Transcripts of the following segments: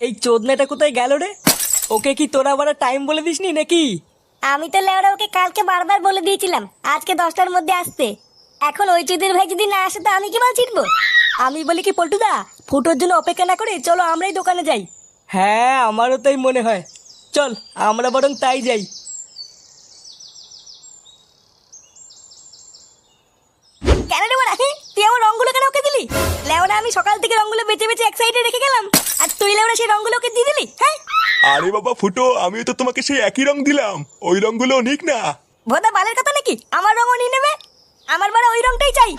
এই চোদনাটা কোথায় গেল রে? ওকে কি তোরা আবার টাইম বলে দিসনি নাকি? আমি তো লেওরা ওকে কালকে বারবার বলে দিয়েছিলাম আজকে 10টার মধ্যে আসতে। এখন ওই চুদির ভাই যদি না আসে তো আমি কি মাল ছিটবো? আমি বলি কি পল্টুদা, ফুটোর জন্য অপেক্ষা না করে চলো আমরাই দোকানে যাই। হ্যাঁ আমারও তাই মনে হয়, চল আমরা বরং তাই যাই। কেন রে বড়া, তুই আমার রঙগুলো কেন ওকে দিলি? লেওরা আমি সকাল থেকে রঙগুলো বেঁচে বেঁচে এক সাইডে রেখে গেলাম, আর তুই লেওরা সেই রঙগুলো ওকে দিয়ে দিলি? হ্যাঁ আরে বাবা ফুটো, আমিও তো তোমাকে সেই একই রং দিলাম, ওই রংগুলো নিক না। ভোদা বালের কথা নাকি আমার রঙও নিয়ে নেবে? আমার বাড়া ওই রঙটাই চাই।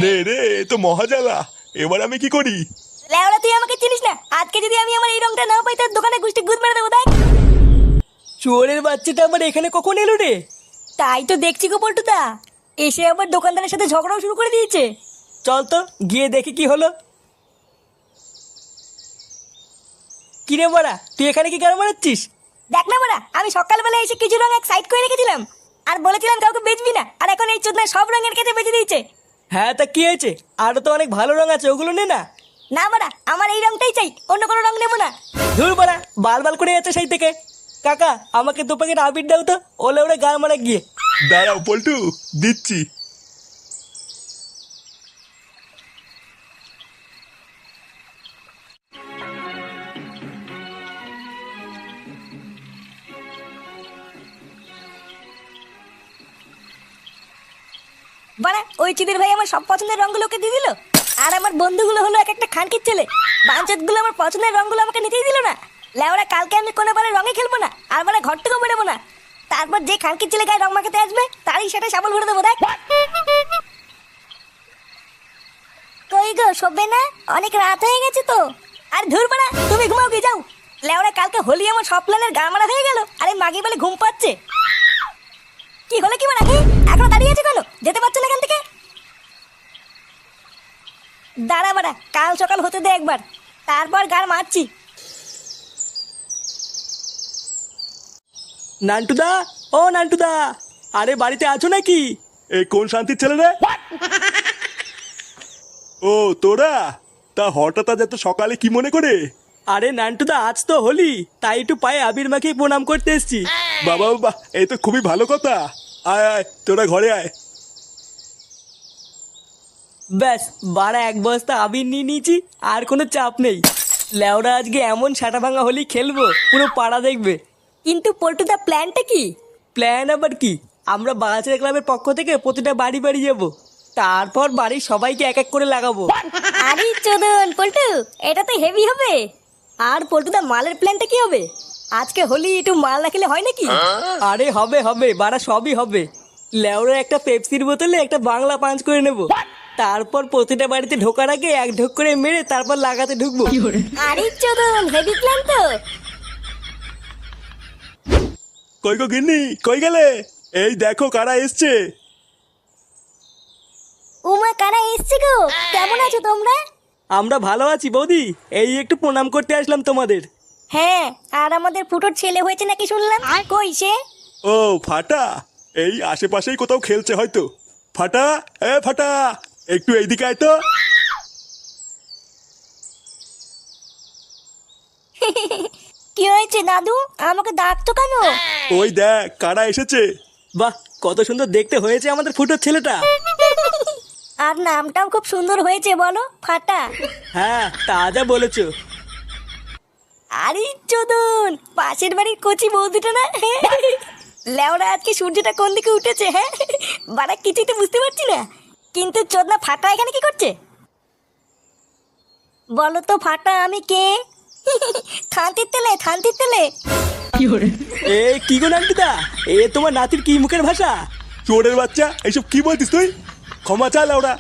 নে রে, এ তো মহাজালা, এবার আমি কি করি? লেওরা তুই আমাকে চিনিস না, আজকে যদি আমি আমার এই রঙটা না পাই তোর দোকানে গুষ্টি গুদ মেরে দেবো। দেখ চোরের বাচ্চাটা আবার এখানে কখন এলো রে? তাই তো দেখছি গো পল্টুদা, এসে আবার দোকানদারের সাথে ঝগড়াও শুরু করে দিয়েছে। চল তো গিয়ে দেখি কি হলো। কিরে বড়া, তুই এখানে কি কেন মারাচ্ছিস? দেখ না বড়া, আমি সকালবেলা এসে কিছু রং এক সাইড করে রেখেছিলাম আর বলেছিলাম কাউকে বেচবি না, আর এখন এই চোদনা সব রঙের কেটে বেঁচে দিয়েছে। হ্যাঁ তা কি হয়েছে, আরো তো অনেক ভালো রং আছে, ওগুলো নে না। না বড়া, আমার এই রংটাই চাই, অন্য কোনো রং নেবো না। ধুর বড়া, বাল বাল করে যাচ্ছে সেই থেকে। কাকা আমাকে 2 প্যাকেট আবির দাও তো, ওলে ওরে গা মারা গিয়ে। দাঁড়াও পল্টু, দিচ্ছি। বড়া ওই চিদির ভাই আমার সব পছন্দের রঙগুলোকে দিয়ে দিল, আর আমার বন্ধুগুলো হলো এক একটা খানকির ছেলে। বাঞ্চত গুলো আমার পছন্দের রঙগুলো আমাকে নিতেই দিল না। লেওরা কালকে আমি কোনো বারে রঙে খেলবো না, আর মানে ঘর থেকেও বেরোবো না। তারপর যে খানকির ছেলে গায়ে রং মাখাতে আসবে তারই সেটা সাবল ভরে দেবো। দেখ কই গো, শোবে না? অনেক রাত হয়ে গেছে তো। আর ধুর বাড়া, তুমি ঘুমাও গিয়ে যাও। লেওরা কালকে হোলি আমার সব প্ল্যানের গা মারা হয়ে গেল, আরে মাগি বলে ঘুম পাচ্ছে। কি হলো কি বাড়া, এখনো দাঁড়িয়ে আছে কেন? যেতে পারছো না এখান থেকে? দাঁড়া বাড়া, কাল সকাল হতে দে একবার, তারপর গাড় মারছি। নান্টুদা, ও নান্টুদা, আরে বাড়িতে আছো নাকি? এই কোন শান্তির ছেলে রে? ও তোরা, তা হঠাৎ আজ এত সকালে কি মনে করে? আরে নান্টুদা আজ তো হোলি, তাই একটু পায়ে আবির মাখিয়ে প্রণাম করতে এসেছি। বাবা বাবা, এই তো খুবই ভালো কথা। আয় আয়, তোরা ঘরে আয়। ব্যাস বারা 1 বস্তা আবির নিয়ে নিয়েছি, আর কোনো চাপ নেই। লেওরা আজকে এমন সাটা ভাঙা হোলি খেলবো, পুরো পাড়া দেখবে। কিন্তু পল্টুদা প্ল্যানটা কি? প্ল্যান আবার কি, আমরা বাগাছের ক্লাবের পক্ষ থেকে প্রতিটা বাড়ি বাড়ি যাবো, তারপর বাড়ির সবাইকে এক এক করে লাগাবো। আরে চোদন পল্টু, এটা তো হেভি হবে। আর পল্টুদা মালের প্ল্যানটা কি হবে? আজকে হোলি একটু মাল না খেলে হয় নাকি? আরে হবে হবে বারা, সবই হবে। লেওরা একটা পেপসির বোতলে একটা বাংলা পাঞ্চ করে নেব, তারপর প্রতিটা বাড়িতে ঢোকার আগে 1 ঢোক করে মেরে তারপর লাগাতে ঢুকবো। আরে চোদন, হেভি প্ল্যান তো। কই গো গিন্নি, কই গেলে? এই দেখো কারা এসছে। উমা, কারা এসছে গো? কেমন আছো তোমরা? আমরা ভালো আছি বৌদি, এই একটু প্রণাম করতে আসলাম তোমাদের। হ্যাঁ, আর আমাদের ফুটোর ছেলে হয়েছে নাকি শুনলাম, কই সে? ও ফাটা, এই আশেপাশেই কোথাও খেলছে হয়তো। ফাটা, এ ফাটা, একটু এইদিকে আয় তো। কি হয়েছে দাদু, আমাকে ডাকতো কেন? ওই দেখ কারা এসেছে। বাহ, কত সুন্দর দেখতে হয়েছে আমাদের ফুটোর ছেলেটা। আর নামটাও খুব সুন্দর হয়েছে, বলো ফাটা। হ্যাঁ তা যা বলেছো। আরে চোদন, পাশের বাড়ির কচি বৌদিটা না? লেওরা আজকে সূর্যটা কোন দিকে উঠেছে, হ্যাঁ বাড়া কিছুই তো বুঝতে পারছি না। কিন্তু চোদনা ফাটা এখানে কি করছে বলো তো? ফাটা আমি কে? থানতির তেলে, থানতির তেলে। এ কি গো নান্টুদা, এ তোমার নাতির কি মুখের ভাষা? চোরের বাচ্চা, এইসব কি বলছিস তুই? ক্ষমা চা লাউড়া।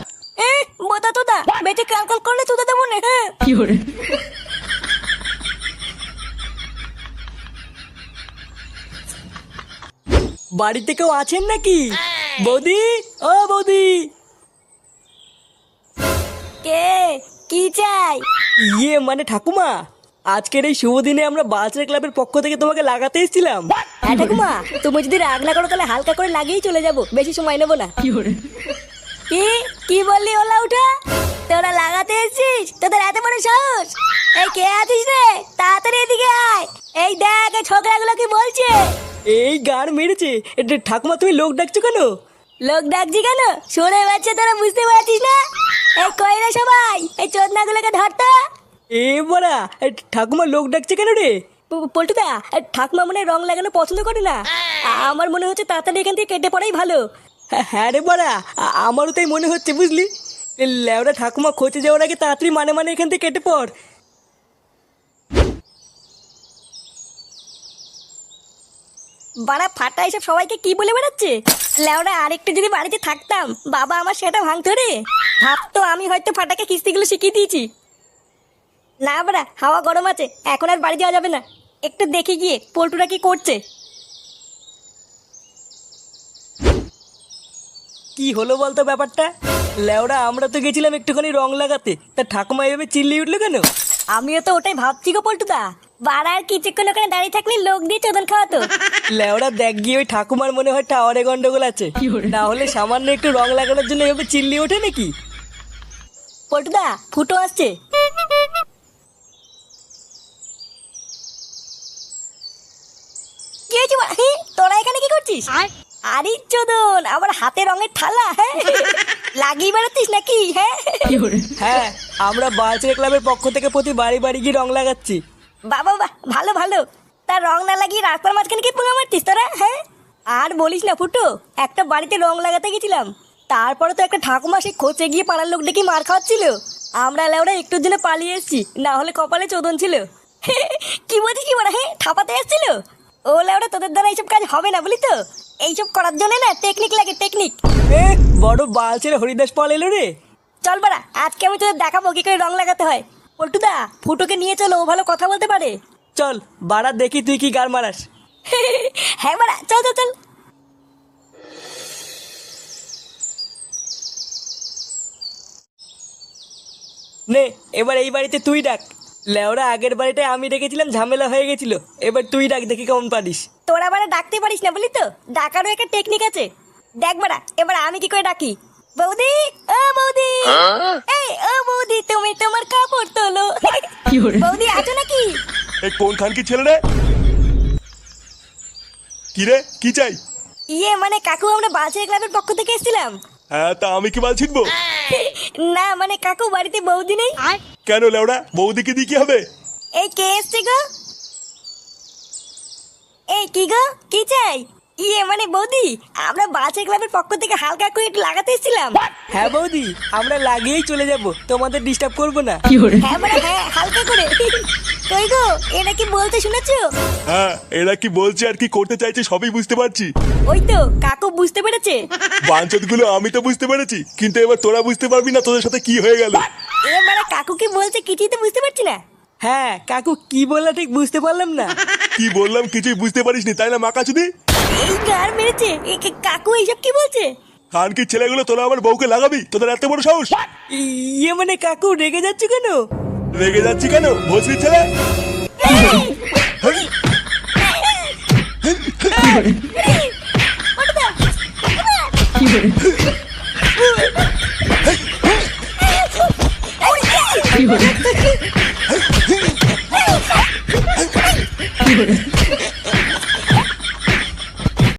বোতা তোদা, বেঁচে কালকল করলে তোদা দেবো না। হ্যাঁ বাড়িতে কেউ আছেন নাকি? বৌদি, ও বৌদি। কে, কি চাই? ইয়ে মানে ঠাকুমা, আজকের এই শুভ দিনে আমরা বালচার ক্লাবের পক্ষ থেকে তোমাকে লাগাতে এসেছিলাম। হ্যাঁ ঠাকুমা, তুমি যদি রাগ না করো তাহলে হালকা করে লাগিয়েই চলে যাবো, বেশি সময় নেবো না। কি কি বললি ওলা উঠা? তোরা লাগাতে এসেছিস? তোদের এত বড় সাহস? এই কে আছিস রে? তাড়াতাড়ি এদিকে আয়। এই দেখ এই ছোকরাগুলো কি বলছে। এই গান মেরেছে। এটা ঠাকুমা তুমি লোক ডাকছো কেন? লোক ডাকছি কেন শুনে বাচ্চা তোরা বুঝতে পারছিস না? এই কই রে সবাই, এই চোদনাগুলোকে ধরতো। এ বড়া, ঠাকুমা লোক ডাকছে কেন রে? পল্টুদা, ঠাকুমা মনে হয় রং লাগানো পছন্দ করে না। আমার মনে হচ্ছে তাড়াতাড়ি এখান থেকে কেটে পড়াই ভালো। হ্যাঁ রে বড়া, আমারও তাই মনে হচ্ছে বুঝলি। লেওরা ঠাকুমা খোঁজে যাওয়ার আগে তাড়াতাড়ি মানে এখান থেকে কেটে পড়। বাড়া ফাটা এসব সবাইকে কি বলে বেড়াচ্ছে। লেওরা আরেকটু যদি বাড়িতে থাকতাম, বাবা আমার সেটা ভাঙতো রে। ভাবতো আমি হয়তো ফাটাকে কিস্তিগুলো শিখিয়ে দিয়েছি। না বাড়া, হাওয়া গরম আছে, এখন আর বাড়ি যাওয়া যাবে না। একটু দেখে গিয়ে পল্টুরা কি করছে। কি হলো বলতো ব্যাপারটা? লেওরা আমরা তো গেছিলাম একটুখানি রং লাগাতে, তা ঠাকুমা এভাবে চিল্লিয়ে উঠলো কেন? আমিও তো ওটাই ভাবছি গো পল্টুদা। বাড়া আর কিছুক্ষণ ওখানে দাঁড়িয়ে থাকলে লোক দিয়ে চোদন খাওয়াতো। লেওরা দেখ গিয়ে ওই ঠাকুমার মনে হয় টাওয়ারে গন্ডগোল আছে, না হলে সামান্য একটু রং লাগানোর জন্য এভাবে চিল্লিয়ে ওঠে নাকি? পল্টুদা, ফুটো আসছে। কি হয়েছে বাড়া? তোরা এখানে কি করছিস? আরে চোদন, আমার হাতে রঙের থালা। হ্যাঁ, লাগিয়ে বেড়াচ্ছিস নাকি? হ্যাঁ হ্যাঁ, আমরা বালচের ক্লাবের পক্ষ থেকে প্রতি বাড়ি বাড়ি গিয়ে রং লাগাচ্ছি। বাবা বাহ, ভালো ভালো। তার রং না লাগিয়ে রাস্তার মাঝখানে কি পুঙ্গা মারতিস তোরা? হ্যাঁ, আর বলিস না ফুটো, একটা বাড়িতে রং লাগাতে গেছিলাম, তারপরে তো একটা ঠাকুমা সে খোঁচে গিয়ে পাড়ার লোক ডেকে মার খাওয়াচ্ছিল। আমরা লেওরা একটুর জন্য পালিয়ে এসেছি, না হলে কপালে চোদন ছিল। কি বলছিস কি বড়া? হ্যাঁ, থাপাতে এসেছিল। ও লেওরা, তোদের দ্বারা এইসব কাজ হবে না বলি তো। এইসব করার জন্য না টেকনিক লাগে, টেকনিক। এ বড় বালচের হরিদাস পাল এলো রে। চল বাড়া, আজকে আমি তোদের দেখাবো কি করে রং লাগাতে হয়। পল্টুদা, ফুটোকে নিয়ে চলো, ও ভালো কথা বলতে পারে। চল বাড়া, দেখি তুই কি গার মারাস। হ্যাঁ বাড়া, চল চল চল। নে এবার এই বাড়িতে তুই ডাক। লেওরা আগের বাড়িটায় আমি ডেকেছিলাম, ঝামেলা হয়ে গেছিল। এবার তুই ডাক, দেখি কেমন পারিস। তোরা বাড়া ডাকতে পারিস না বলি তো, ডাকারও একটা টেকনিক আছে। দেখ বাড়া, এবার আমি কি করে ডাকি। বৌদি, ও বৌদি, এই ও বৌদি, তুমি তোমার কাপড় তোলো। বৌদি আছো নাকি? এই কোন খান কি ছেলে রে? কি রে, কি চাই? ইয়ে মানে কাকু, আমরা বালচের ক্লাবের পক্ষ থেকে এসেছিলাম। হ্যাঁ, তা আমি কি বাল ছিটবো? না মানে কাকু, বাড়িতে বৌদি নেই। কেন লেওড়া, বৌদিকে দিয়ে কি হবে? এই কে এসছে গো? এই কি গো, কি চাই? ইয়ে মানে বৌদি, আমরা বালচের ক্লাবের পক্ষ থেকে হালকা করে একটু লাগাতে এসেছিলাম। হ্যাঁ বৌদি, আমরা লাগিয়েই চলে যাব, তোমাদের ডিস্টার্ব করবো না। হ্যাঁ মানে হ্যাঁ, হালকা করে। কই গো, এরা কি বলতে শুনেছো? হ্যাঁ, এরা কি বলছে আর কি করতে চাইছে সবই বুঝতে পারছি। ওই তো কাকু বুঝতে পেরেছে। বাঞ্চত গুলো আমি তো বুঝতে পেরেছি, কিন্তু এবার তোরা বুঝতে পারবি না তোদের সাথে কি হয়ে গেল। এ মানে কাকু কি বলছে কিছুই তো বুঝতে পারছি না। হ্যাঁ কাকু কি বললা ঠিক বুঝতে পারলাম না। কি বললাম কিছুই বুঝতে পারিসনি তাই না মাকাচুদি? এই গার মেরেছে। কাকু এইসব কি বলছে? খান কি ছেলেগুলো, তোরা আমার বউকে লাগাবি? তোদের এত বড় সাহস? ইয়ে মানে কাকু রেগে যাচ্ছ কেন? রেগে যাচ্ছি কেন, ভোসরি ছেলে? কি